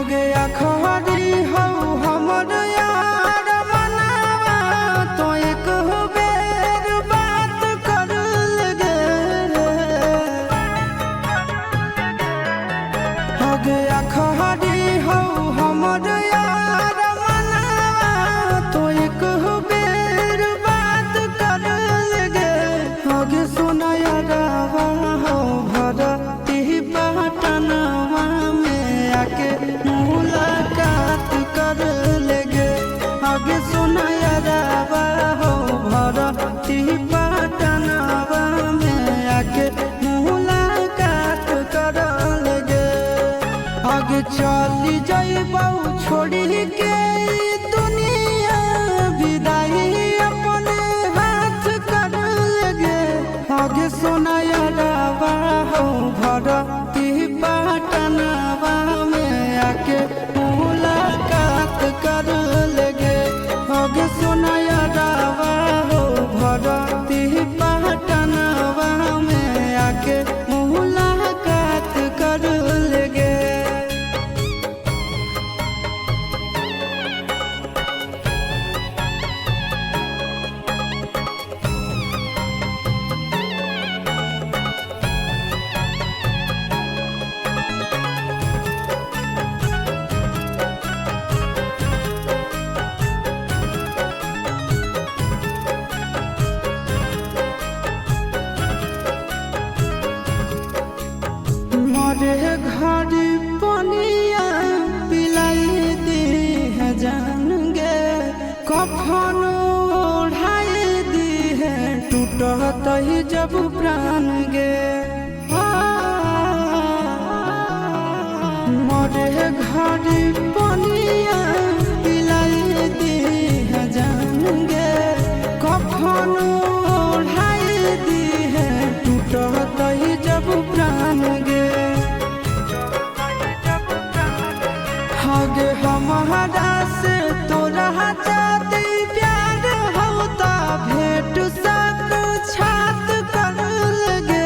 गया खरी हो हमर यार मनावा तो एक बेर बात कर लगे हो गया खरी हो हमर यार मनावा तो एक बेर बात कर लगे हो गे सोना यारावा हो भरती पटनवा में आके मुलाकात कर लेगे आगे सुना यारावा हो भरती पटनवा में आके मुलाकात कर लेगे आगे चली जाइबौ छोड़ी के दुनिया विदाई अपने हाथ कर लेगे आगे सुना यारावा हो भरती पटनवा में आके मुलाकात कर लेगे आगे सुना यारावा हो भरती पटनवा में आके मुलाकात कर लेगे। मरे घर पनिया पिलाई दी है जान गे कफन ओढ़ाई दी है टूटत ही जब प्राण गे मरे घर पनिया पिलाई दी है जान गे कफन ओढ़ाई दी है टूटत ही जब प्राण गे आगे हमारा से तोरा जाती प्यार होता भेंट सब छात कर लगे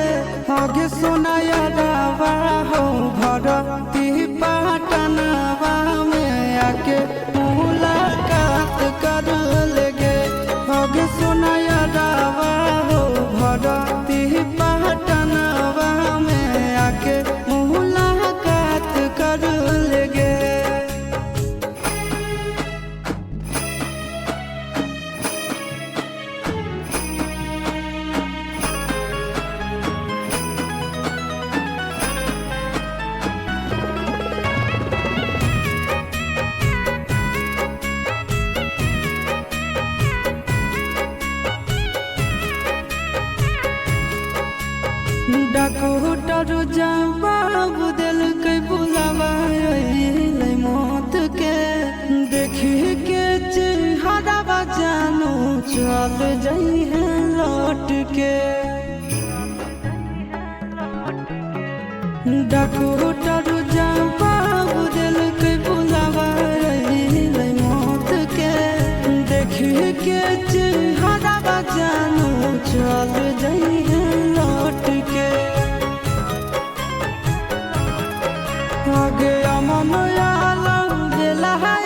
आगे सोना यारावा हो भरती पटनवा में आके मुलाकात कर लेगे आगे सोना यारावा हो भरती पटनवा में आके मुलाकात कर लेगे। डॉक्टर जवाब दिल के बुलावा मौत के देखी के चेहरा जानू चल जाई है लौट के डॉक्टर जवाब दिल के बुलावा मौत के देखी के चेहरा जानू चल जाई है लौट के आगे अमन आलम दिला है